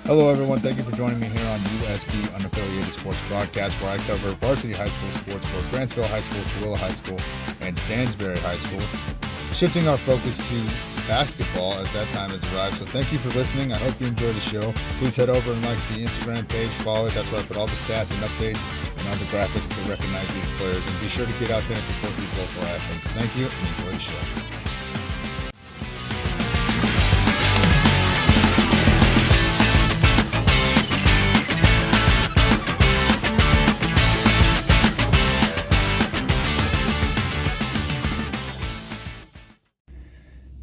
Hello, everyone. Thank you for joining me here on USB Unaffiliated Sports Broadcast, where I cover varsity high school sports for Grantsville High School, Tooele High School, and Stansbury High School, shifting our focus to basketball as that time has arrived. So thank you for listening. I hope you enjoy the show. Please head over and like the Instagram page, follow it. That's where I put all the stats and updates and all the graphics to recognize these players. And be sure to get out there and support these local athletes. Thank you, and enjoy the show.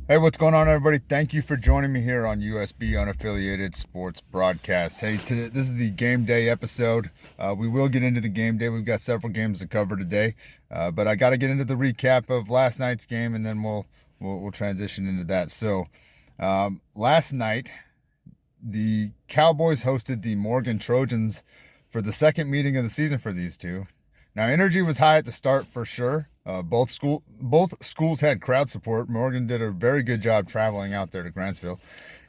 Hey, what's going on, everybody? Thank you for joining me here on USB Unaffiliated Sports Broadcast. Hey, this is the game day episode. We will get into the game day. We've got several games to cover today, but I got to get into the recap of last night's game, and then we'll transition into that. So, last night, the Cowboys hosted the Morgan Trojans for the second meeting of the season for these two. Now, energy was high at the start for sure. Both schools had crowd support. Morgan did a very good job traveling out there to Grantsville.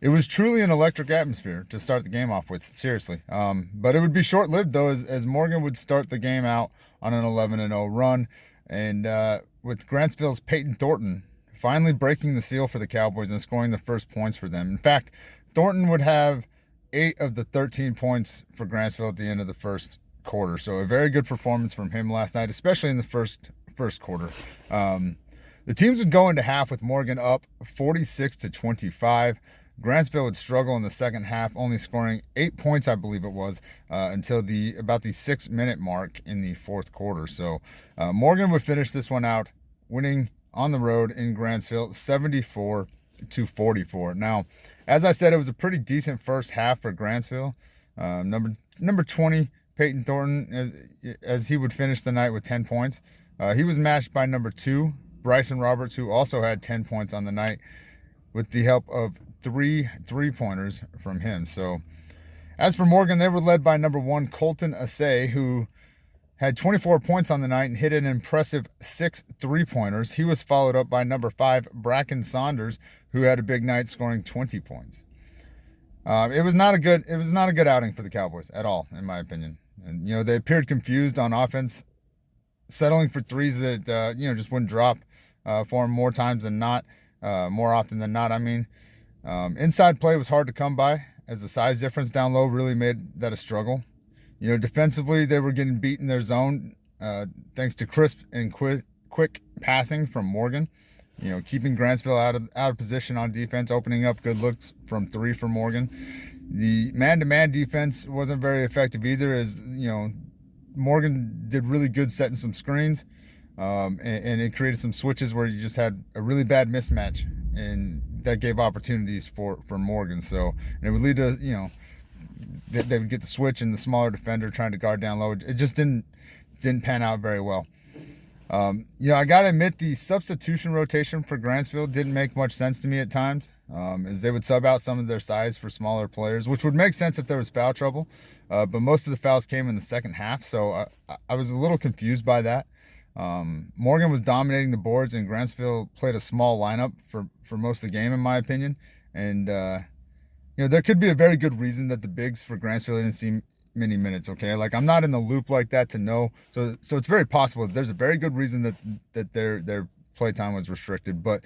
It was truly an electric atmosphere to start the game off with, seriously. But it would be short-lived, though, as Morgan would start the game out on an 11-0 run. And with Grantsville's Peyton Thornton finally breaking the seal for the Cowboys and scoring the first points for them. In fact, Thornton would have 8 of the 13 points for Grantsville at the end of the first quarter. So a very good performance from him last night, especially in the first quarter. The teams would go into half with Morgan up 46-25. Grantsville would struggle in the second half, only scoring 8 points, I believe it was, until about the 6-minute mark in the fourth quarter. So Morgan would finish this one out, winning on the road in Grantsville 74-44. Now, as I said, it was a pretty decent first half for Grantsville. Number 20, Peyton Thornton, as he would finish the night with 10 points. He was matched by number 2, Bryson Roberts, who also had 10 points on the night with the help of 3 3-pointers from him. So as for Morgan, they were led by number 1, Colton Assay, who had 24 points on the night and hit an impressive 6 3-pointers. He was followed up by number 5, Bracken Saunders, who had a big night scoring 20 points. It was not a good outing for the Cowboys at all, in my opinion. And they appeared confused on offense, settling for threes that just wouldn't drop for them more often than not. Inside play was hard to come by, as the size difference down low really made that a struggle. Defensively, they were getting beat in their zone thanks to crisp and quick passing from Morgan. Keeping Grantsville out of position on defense, opening up good looks from 3 for Morgan. The man-to-man defense wasn't very effective either, as Morgan did really good setting some screens, and it created some switches where you just had a really bad mismatch, and that gave opportunities for Morgan. So, and it would lead to, they would get the switch and the smaller defender trying to guard down low. It just didn't pan out very well. I got to admit, the substitution rotation for Grantsville didn't make much sense to me at times, as they would sub out some of their size for smaller players, which would make sense if there was foul trouble. But most of the fouls came in the second half, so I was a little confused by that. Morgan was dominating the boards, and Grantsville played a small lineup for most of the game, in my opinion. And, there could be a very good reason that the bigs for Grantsville didn't see many minutes, okay? Like, I'm not in the loop like that to know. So it's very possible that there's a very good reason that their play time was restricted. But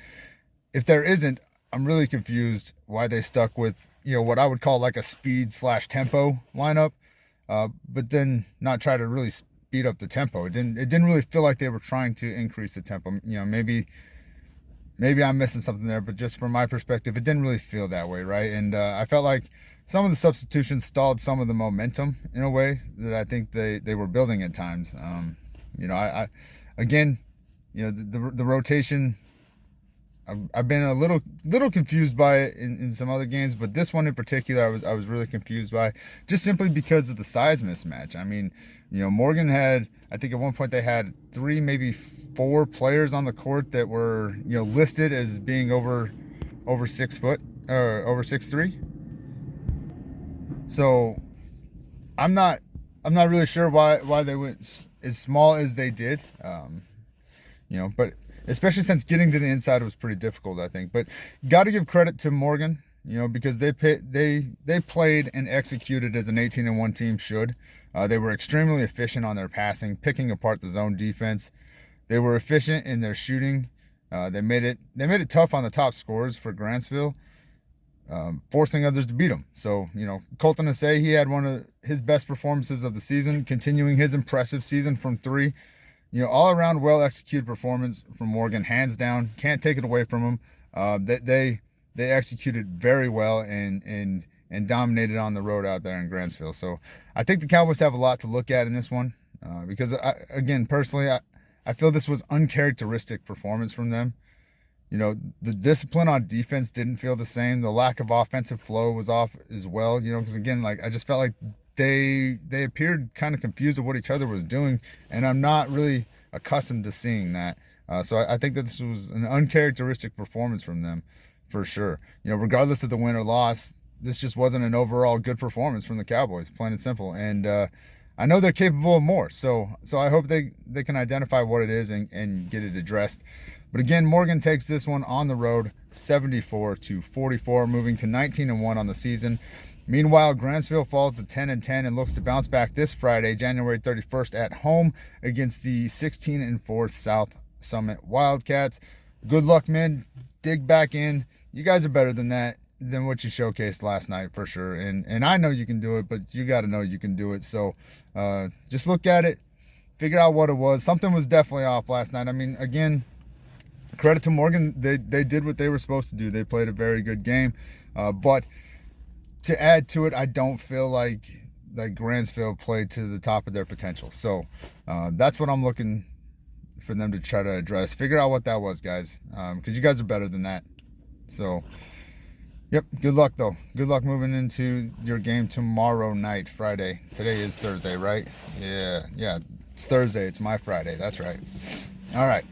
if there isn't, I'm really confused why they stuck with, what I would call like a speed/tempo lineup, but then not try to really speed up the tempo. It didn't really feel like they were trying to increase the tempo. Maybe I'm missing something there, but just from my perspective, it didn't really feel that way, right? And I felt like some of the substitutions stalled some of the momentum in a way that I think they were building at times. The rotation, I've been a little confused by it in some other games, but this one in particular, I was really confused by, just simply because of the size mismatch. I mean, Morgan had, I think at one point they had 3, maybe 4 players on the court that were listed as being over 6 foot or over 6'3". So I'm not really sure why they went as small as they did. But especially since getting to the inside was pretty difficult, I think. But got to give credit to Morgan. because they played and executed as an 18-1 team should. They were extremely efficient on their passing, picking apart the zone defense. They were efficient in their shooting. They made it tough on the top scorers for Grantsville, forcing others to beat them. So, Colton Asay, he had one of his best performances of the season, continuing his impressive season from three. All around well-executed performance from Morgan, hands down. Can't take it away from them. They executed very well and dominated on the road out there in Grantsville. So I think the Cowboys have a lot to look at in this one because, personally, I feel this was uncharacteristic performance from them. The discipline on defense didn't feel the same. The lack of offensive flow was off as well, because, again, I just felt like they appeared kind of confused of what each other was doing, and I'm not really accustomed to seeing that. So I think that this was an uncharacteristic performance from them for sure. Regardless of the win or loss, this just wasn't an overall good performance from the Cowboys, plain and simple. And I know they're capable of more, so I hope they can identify what it is and get it addressed. But again, Morgan takes this one on the road, 74-44, moving to 19-1 on the season. Meanwhile, Grantsville falls to 10-10 and looks to bounce back this Friday, January 31st at home against the 16-4 South Summit Wildcats. Good luck, men. Dig back in. You guys are better than what you showcased last night for sure. And I know you can do it, but you got to know you can do it. So just look at it, figure out what it was. Something was definitely off last night. I mean, again, credit to Morgan. They did what they were supposed to do. They played a very good game. But to add to it, I don't feel like Grantsville played to the top of their potential. So that's what I'm looking for them to try to address. Figure out what that was, guys, because you guys are better than that. So, yep, good luck, though. Good luck moving into your game tomorrow night, Friday. Today is Thursday, right? Yeah, it's Thursday. It's my Friday. That's right. All right.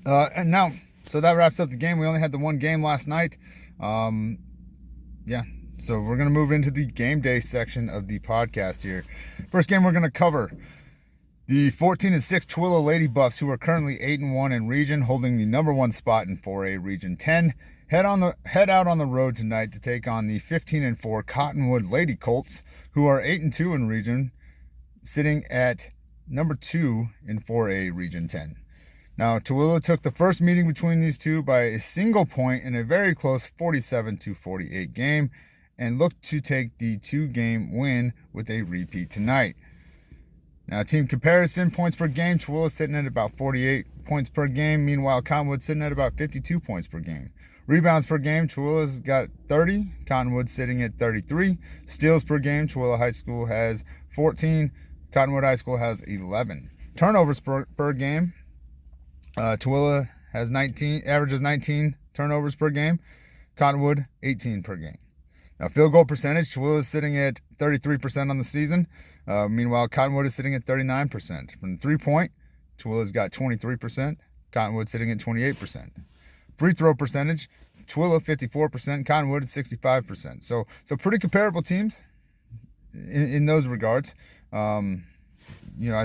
And now, so that wraps up the game. We only had the one game last night. So we're going to move into the game day section of the podcast here. First game we're going to cover, the 14-6 Tooele Lady Buffs, who are currently 8-1 in region, holding the number one spot in 4A Region 10. Head out on the road tonight to take on the 15-4 Cottonwood Lady Colts, who are 8-2 in region, sitting at number 2 in 4A Region 10. Now, Tooele took the first meeting between these two by a single point in a very close 47-48 game, and look to take the 2-game win with a repeat tonight. Now, team comparison, points per game, Tooele sitting at about 48 points per game. Meanwhile, Cottonwood sitting at about 52 points per game. Rebounds per game, Tooele's got 30, Cottonwood sitting at 33. Steals per game, Tooele High School has 14, Cottonwood High School has 11. Turnovers per game, Tooele has 19, averages 19 turnovers per game, Cottonwood 18 per game. Now, field goal percentage, Tooele is sitting at 33% on the season. Meanwhile, Cottonwood is sitting at 39%. From 3-point, Tooele's got 23%. Cottonwood sitting at 28%. Free throw percentage, Tooele 54%. Cottonwood is 65%. So pretty comparable teams in those regards. I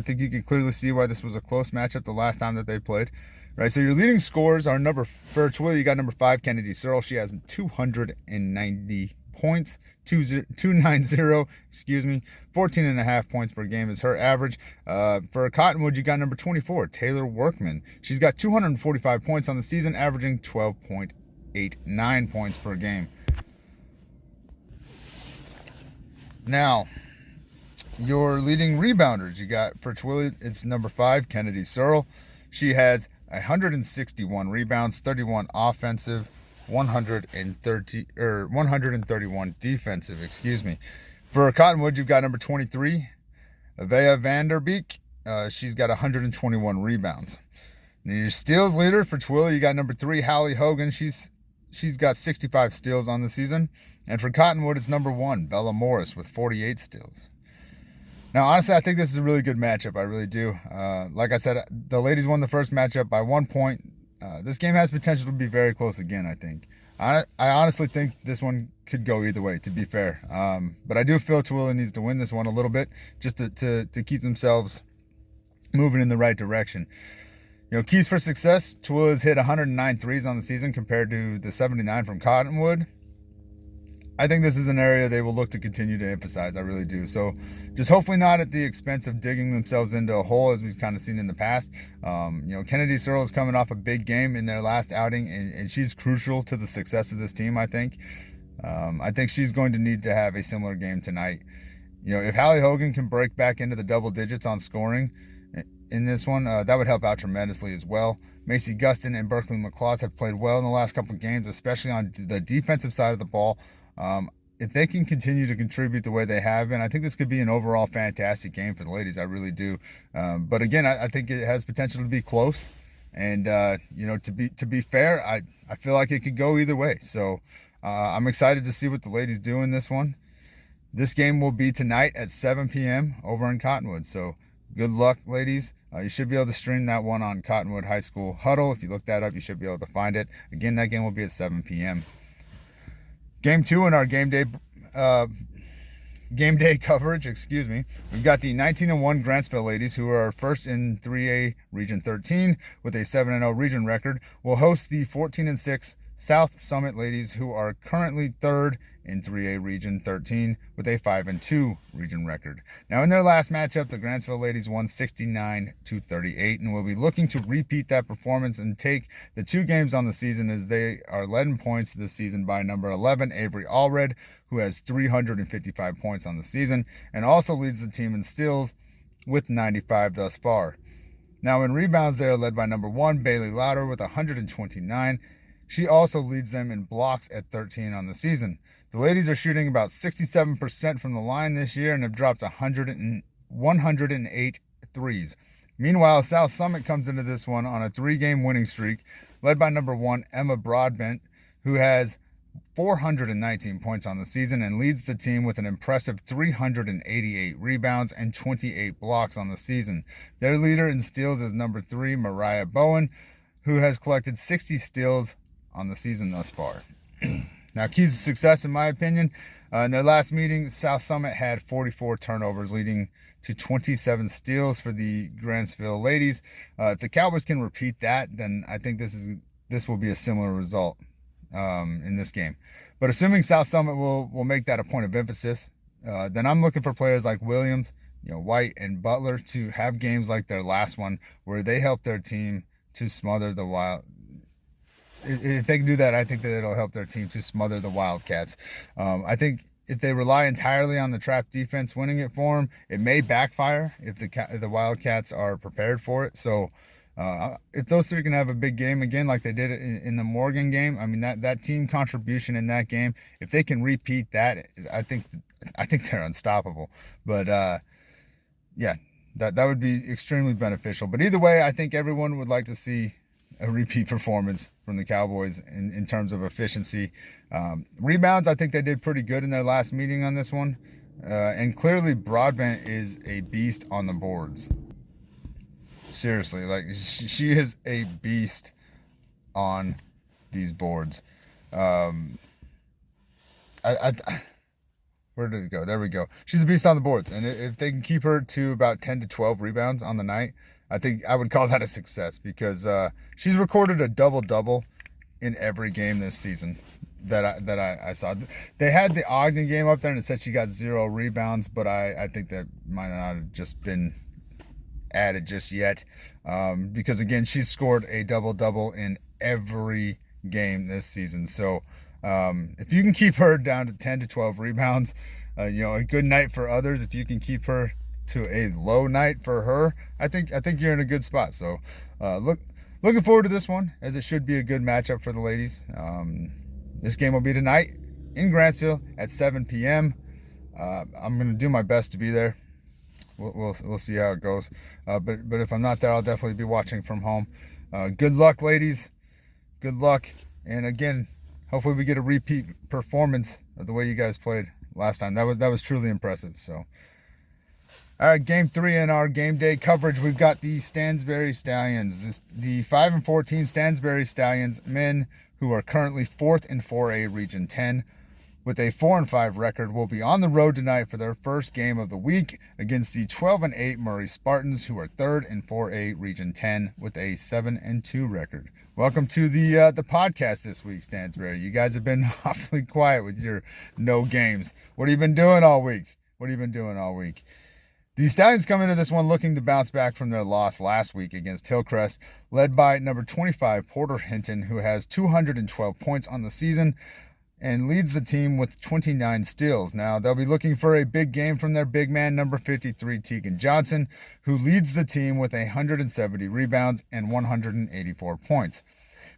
think you can clearly see why this was a close matchup the last time that they played. Right, so your leading scorers are for Tooele, you got number 5, Kennedy Searle. She has 290 points, 290, 14.5 points per game is her average. For Cottonwood, you got number 24, Taylor Workman. She's got 245 points on the season, averaging 12.89 points per game. Now, your leading rebounders, you got for Tooele, it's number 5, Kennedy Searle. She has 161 rebounds, 31 offensive, 131 defensive, For Cottonwood, you've got number 23, Avea Vanderbeek. She's got 121 rebounds. Now, your steals leader for Tooele, you got number 3, Hallie Hogan. She's got 65 steals on the season. And for Cottonwood, it's number 1, Bella Morris, with 48 steals. Now, honestly, I think this is a really good matchup. I really do. Like I said, the ladies won the first matchup by 1 point. This game has potential to be very close again, I think. I honestly think this one could go either way, to be fair. But I do feel Tooele needs to win this one a little bit just to keep themselves moving in the right direction. Keys for success, Tooele has hit 109 threes on the season compared to the 79 from Cottonwood. I think this is an area they will look to continue to emphasize. I really do. So just hopefully not at the expense of digging themselves into a hole as we've kind of seen in the past. Kennedy Searle is coming off a big game in their last outing, and she's crucial to the success of this team, I think. I think she's going to need to have a similar game tonight. If Hallie Hogan can break back into the double digits on scoring in this one, that would help out tremendously as well. Macy Gustin and Berkeley McClaws have played well in the last couple of games, especially on the defensive side of the ball. If they can continue to contribute the way they have been, I think this could be an overall fantastic game for the ladies. I really do. But again, I think it has potential to be close. And, to be fair, I feel like it could go either way. So I'm excited to see what the ladies do in this one. This game will be tonight at 7 p.m. over in Cottonwood. So good luck, ladies. You should be able to stream that one on Cottonwood High School Huddle. If you look that up, you should be able to find it. Again, that game will be at 7 p.m. Game 2 in our game day coverage, we've got the 19-1 Grantsville Ladies, who are first in 3A Region 13 with a 7-0 region record, will host the 14-6 South Summit Ladies, who are currently third in 3A Region 13 with a 5-2 region record. Now, in their last matchup, the Grantsville Ladies won 69-38, and will be looking to repeat that performance and take the 2 games on the season, as they are led in points this season by number 11, Avery Allred, who has 355 points on the season, and also leads the team in steals with 95 thus far. Now, in rebounds, they are led by number 1, Bailey Lauder, with 129. She also leads them in blocks at 13 on the season. The ladies are shooting about 67% from the line this year and have dropped 108 threes. Meanwhile, South Summit comes into this one on a 3-game winning streak, led by number 1, Emma Broadbent, who has 419 points on the season and leads the team with an impressive 388 rebounds and 28 blocks on the season. Their leader in steals is number 3, Mariah Bowen, who has collected 60 steals on the season thus far. Now, keys to success, in my opinion, in their last meeting, South Summit had 44 turnovers, leading to 27 steals for the Grantsville Ladies. If the Cowboys can repeat that, then I think this will be a similar result in this game. But assuming South Summit will make that a point of emphasis, then I'm looking for players like Williams, White, and Butler to have games like their last one, where they help their team to smother the Wild. If they can do that, I think that it'll help their team to smother the Wildcats. I think if they rely entirely on the trap defense winning it for them, it may backfire if the Wildcats are prepared for it. So if those 3 can have a big game again like they did in the Morgan game, I mean, that team contribution in that game, if they can repeat that, I think they're unstoppable. But that would be extremely beneficial. But either way, I think everyone would like to see a repeat performance from the Cowboys in terms of efficiency. Rebounds, I think they did pretty good in their last meeting on this one. And clearly Broadbent is a beast on the boards. Seriously, like she is a beast on these boards. Where did it go? There we go. She's a beast on the boards. And if they can keep her to about 10 to 12 rebounds on the night, I think I would call that a success, because she's recorded a double-double in every game this season that I saw. They had the Ogden game up there and it said she got 0 rebounds, but I think that might not have just been added just yet, because again, she's scored a double-double in every game this season. So if you can keep her down to 10 to 12 rebounds, a good night for others. If you can keep her to a low night for her, I think you're in a good spot. So looking forward to this one, as it should be a good matchup for the ladies. This game will be tonight in Grantsville at 7 p.m. I'm going to do my best to be there. We'll see how it goes. But if I'm not there, I'll definitely be watching from home. Good luck, ladies. Good luck. And again, hopefully we get a repeat performance of the way you guys played last time. That was truly impressive. So, all right, game 3 in our game day coverage. We've got the Stansbury Stallions. The 5-14 Stansbury Stallions men, who are currently 4th in 4A Region 10, with a 4-5 record, will be on the road tonight for their first game of the week against the 12-8 Murray Spartans, who are third in 4A Region 10 with a 7-2 record. Welcome to the podcast this week, Stansbury. You guys have been awfully quiet with your no games. What have you been doing all week? The Stallions come into this one looking to bounce back from their loss last week against Hillcrest, led by number 25 Porter Hinton, who has 212 points on the season and leads the team with 29 steals. Now, they'll be looking for a big game from their big man, number 53, Tegan Johnson, who leads the team with 170 rebounds and 184 points.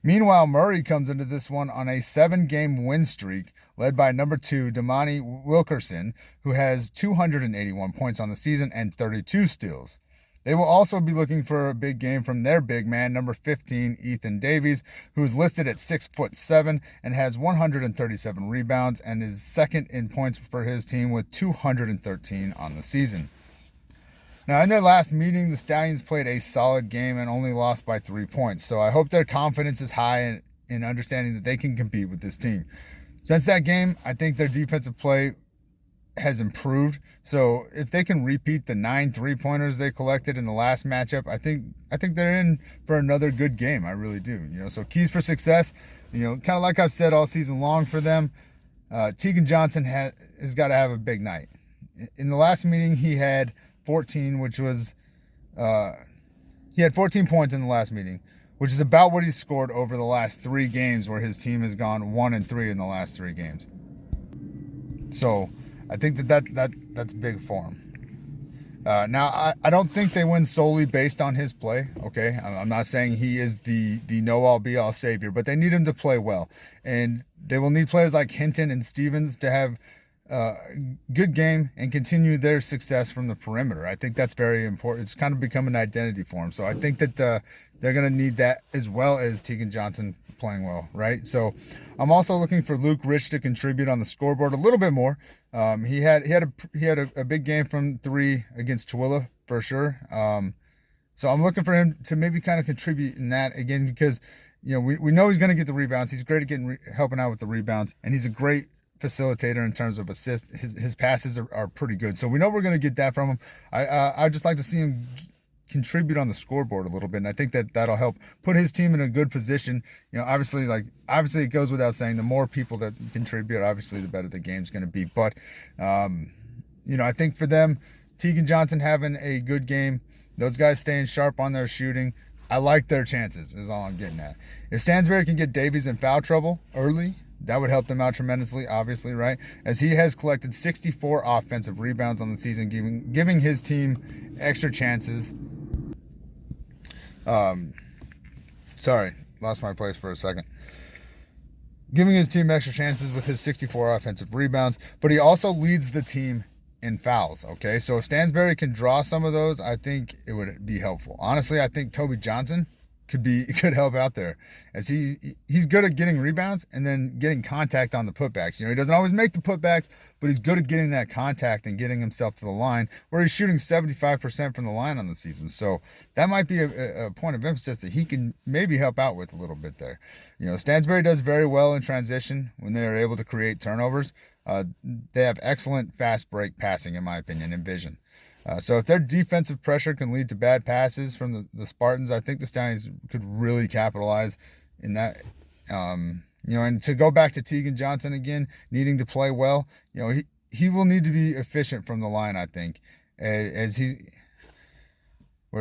Meanwhile, Murray comes into this one on a 7-game win streak, led by number 2, Damani Wilkerson, who has 281 points on the season and 32 steals. They will also be looking for a big game from their big man, number 15, Ethan Davies, who is listed at 6'7" and has 137 rebounds and is second in points for his team with 213 on the season. Now, in their last meeting, the Stallions played a solid game and only lost by 3 points. So I hope their confidence is high in understanding that they can compete with this team. Since that game, I think their defensive play has improved. So if they can repeat the 9 3-pointers they collected in the last matchup, I think they're in for another good game. I really do. So keys for success, kind of like I've said all season long for them, Tegan Johnson has got to have a big night. In the last meeting, he had 14, which was he had 14 points in the last meeting, which is about what he's scored over the last 3 games, where his team has gone 1-3 in the last 3 games. So I think that's big for him. Now, I don't think they win solely based on his play, okay? I'm not saying he is the know-all, be-all savior, but they need him to play well. And they will need players like Hinton and Stevens to have good game and continue their success from the perimeter. I think that's very important. It's kind of become an identity for them. So I think that they're going to need that, as well as Tegan Johnson playing well, right? So I'm also looking for Luke Rich to contribute on the scoreboard a little bit more. He had a big game from 3 against Tooele for sure. So I'm looking for him to maybe kind of contribute in that again, because we know he's going to get the rebounds. He's great at helping out with the rebounds, and he's a great facilitator in terms of assists. His passes are pretty good, so we know we're going to get that from him. I'd just like to see him contribute on the scoreboard a little bit, and I think that'll help put his team in a good position. Obviously it goes without saying, the more people that contribute, obviously the better the game's going to be. But I think for them, Tegan Johnson having a good game, those guys staying sharp on their shooting, I like their chances, is all I'm getting at. If Stansbury can get Davies in foul trouble early, that would help them out tremendously, obviously, right? As he has collected 64 offensive rebounds on the season, giving his team extra chances. Sorry, lost my place for a second. Giving his team extra chances with his 64 offensive rebounds, but he also leads the team in fouls, okay? So if Stansbury can draw some of those, I think it would be helpful. Honestly, I think Toby Johnson could help out there, as he's good at getting rebounds and then getting contact on the putbacks. He doesn't always make the putbacks, but he's good at getting that contact and getting himself to the line, where he's shooting 75% from the line on the season. So that might be a point of emphasis that he can maybe help out with a little bit there. Stansbury does very well in transition when they are able to create turnovers. They have excellent fast break passing, in my opinion, and vision. So if their defensive pressure can lead to bad passes from the Spartans, I think the Stallions could really capitalize in that. And to go back to Tegan Johnson again, needing to play well, he will need to be efficient from the line, I think. Where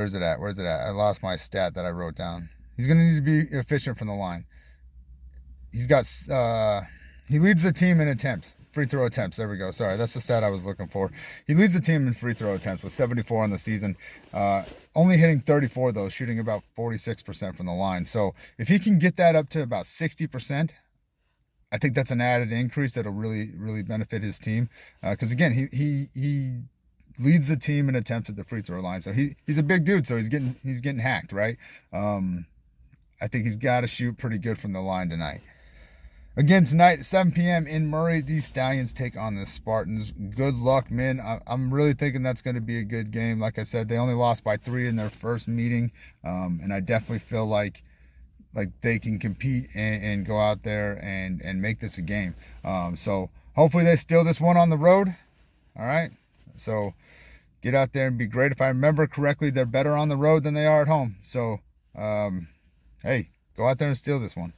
is it at? I lost my stat that I wrote down. He's going to need to be efficient from the line. He leads the team in attempts. Free throw attempts. There we go. Sorry, that's the stat I was looking for. He leads the team in free throw attempts with 74 on the season, only hitting 34 though, shooting about 46% from the line. So if he can get that up to about 60%, I think that's an added increase that'll really, really benefit his team. Because again, he leads the team in attempts at the free throw line. So he's a big dude, so he's getting hacked, right? I think he's got to shoot pretty good from the line tonight. Again, tonight at 7 p.m. in Murray, these Stallions take on the Spartans. Good luck, men. I'm really thinking that's going to be a good game. Like I said, they only lost by 3 in their first meeting, and I definitely feel like they can compete and go out there and make this a game. So hopefully they steal this one on the road. All right. So get out there and be great. If I remember correctly, they're better on the road than they are at home. So, hey, go out there and steal this one.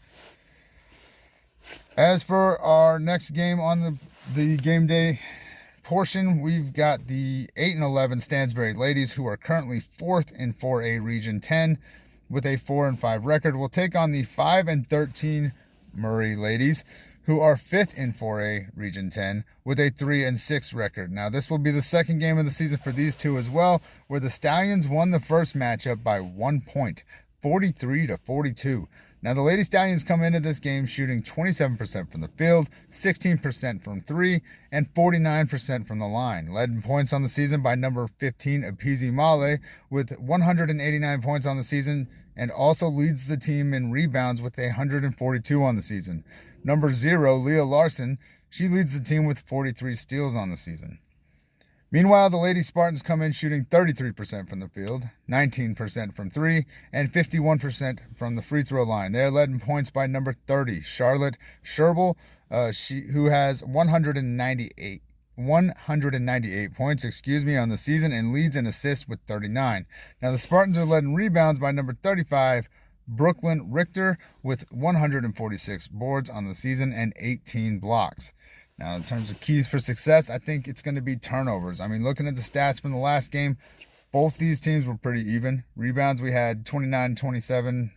As for our next game on the game day portion, we've got the 8-11 Stansbury Ladies, who are currently 4th in 4A Region 10 with a 4-5 record. Will take on the 5-13 Murray Ladies, who are 5th in 4A Region 10 with a 3-6 record. Now, this will be the second game of the season for these two as well, where the Stallions won the first matchup by 1 point, 43-42. Now, the Lady Stallions come into this game shooting 27% from the field, 16% from 3, and 49% from the line. Led in points on the season by number 15, Apisi Male, with 189 points on the season, and also leads the team in rebounds with 142 on the season. Number 0, Leah Larson, she leads the team with 43 steals on the season. Meanwhile, the Lady Spartans come in shooting 33% from the field, 19% from 3, and 51% from the free throw line. They are led in points by number 30, Charlotte Sherbel, who has 198 points, on the season, and leads in assists with 39. Now, the Spartans are led in rebounds by number 35, Brooklyn Richter, with 146 boards on the season and 18 blocks. Now, in terms of keys for success, I think it's going to be turnovers. I mean, looking at the stats from the last game, both these teams were pretty even. Rebounds, we had 29-27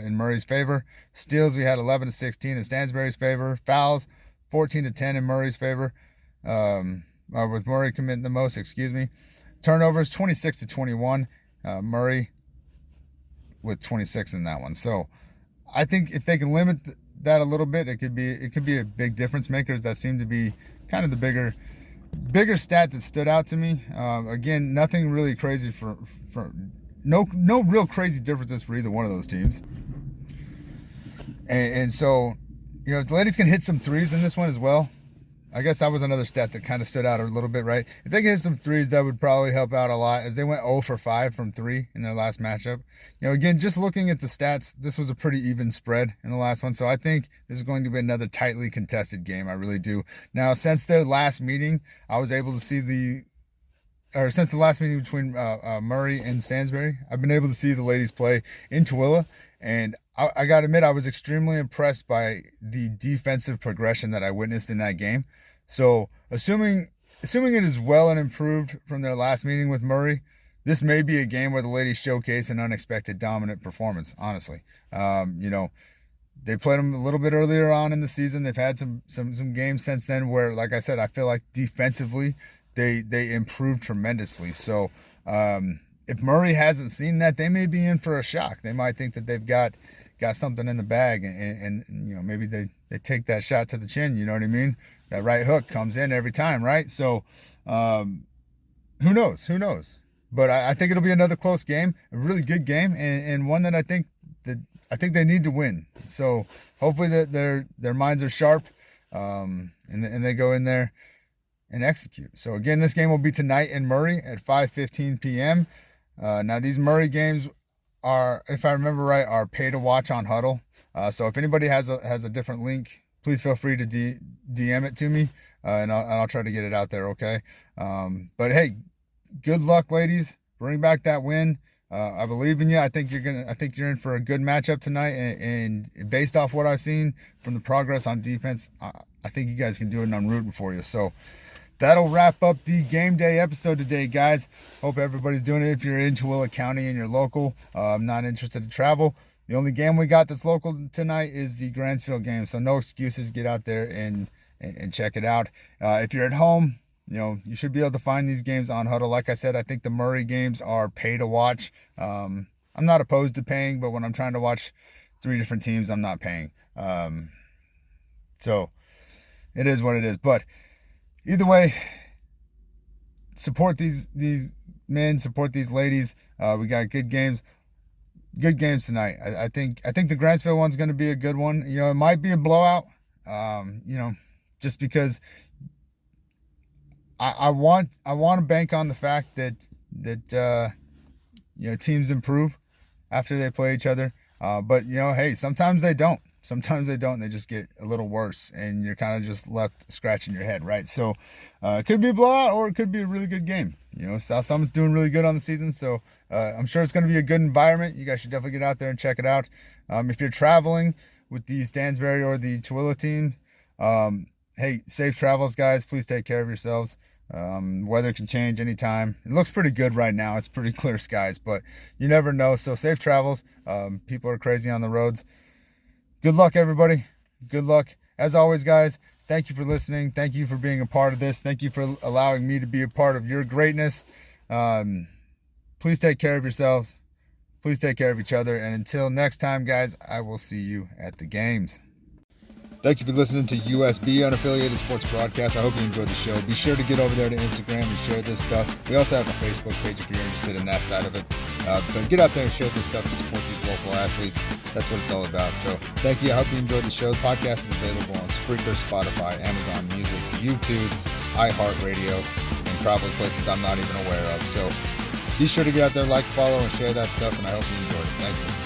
in Murray's favor. Steals, we had 11-16 in Stansbury's favor. Fouls, 14-10 in Murray's favor, with Murray committing the most, Turnovers, 26-21. Murray with 26 in that one. So I think if they can limit that a little bit, it could be a big difference maker. That seemed to be kind of the bigger stat that stood out to me. Again, nothing really crazy for no real crazy differences for either one of those teams. And so, if the ladies can hit some threes in this one as well, I guess that was another stat that kind of stood out a little bit, right? If they can hit some threes, that would probably help out a lot, as they went 0 for 5 from 3 in their last matchup. Again, just looking at the stats, this was a pretty even spread in the last one. So I think this is going to be another tightly contested game. I really do. Now, since their last meeting, I was able to see since the last meeting between Murray and Stansbury, I've been able to see the ladies play in Tooele. And I got to admit, I was extremely impressed by the defensive progression that I witnessed in that game. So assuming it is well and improved from their last meeting with Murray, this may be a game where the ladies showcase an unexpected dominant performance, honestly. They played them a little bit earlier on in the season. They've had some games since then where, like I said, I feel like defensively they improved tremendously. So if Murray hasn't seen that, they may be in for a shock. They might think that they've got something in the bag, and maybe they take that shot to the chin. You know what I mean? That right hook comes in every time, right? So who knows? But I think it'll be another close game, a really good game, and one that I think they need to win. So hopefully that their minds are sharp, and they go in there and execute. So again, this game will be tonight in Murray at 5:15 p.m. Now these Murray games are, if I remember right, are pay to watch on Huddle. So if anybody has a different link, please feel free to DM it to me, and I'll try to get it out there. Okay. But hey, good luck, ladies. Bring back that win. I believe in you. I think you're in for a good matchup tonight. And based off what I've seen from the progress on defense, I think you guys can do it, and I'm rooting for you. So that'll wrap up the game day episode today, guys. Hope everybody's doing it. If you're in Tooele County and you're local, I'm not interested to travel. The only game we got that's local tonight is the Grantsville game. So no excuses. Get out there and check it out. If you're at home, you should be able to find these games on Huddle. Like I said, I think the Murray games are pay to watch. I'm not opposed to paying, but when I'm trying to watch 3 different teams, I'm not paying. So it is what it is. But either way, support these men, support these ladies. We got good games tonight. I think the Grantsville one's going to be a good one. It might be a blowout. Just because I want to bank on the fact that teams improve after they play each other. But hey, sometimes they don't. Sometimes they don't. They just get a little worse, and you're kind of just left scratching your head, right? So it could be a blowout, or it could be a really good game. South Summit's doing really good on the season, so I'm sure it's going to be a good environment. You guys should definitely get out there and check it out. If you're traveling with the Stansbury or the Tooele team, hey, safe travels, guys. Please take care of yourselves. Weather can change anytime. It looks pretty good right now. It's pretty clear skies, but you never know. So safe travels. People are crazy on the roads. Good luck, everybody. Good luck. As always, guys, thank you for listening. Thank you for being a part of this. Thank you for allowing me to be a part of your greatness. Please take care of yourselves. Please take care of each other. And until next time, guys, I will see you at the games. Thank you for listening to USB Unaffiliated Sports Broadcast. I hope you enjoyed the show. Be sure to get over there to Instagram and share this stuff. We also have a Facebook page if you're interested in that side of it. But get out there and share this stuff to support these local athletes. That's what it's all about. So thank you. I hope you enjoyed the show. The podcast is available on Spreaker, Spotify, Amazon Music, YouTube, iHeartRadio, and probably places I'm not even aware of. So be sure to get out there, like, follow, and share that stuff, and I hope you enjoyed it. Thank you.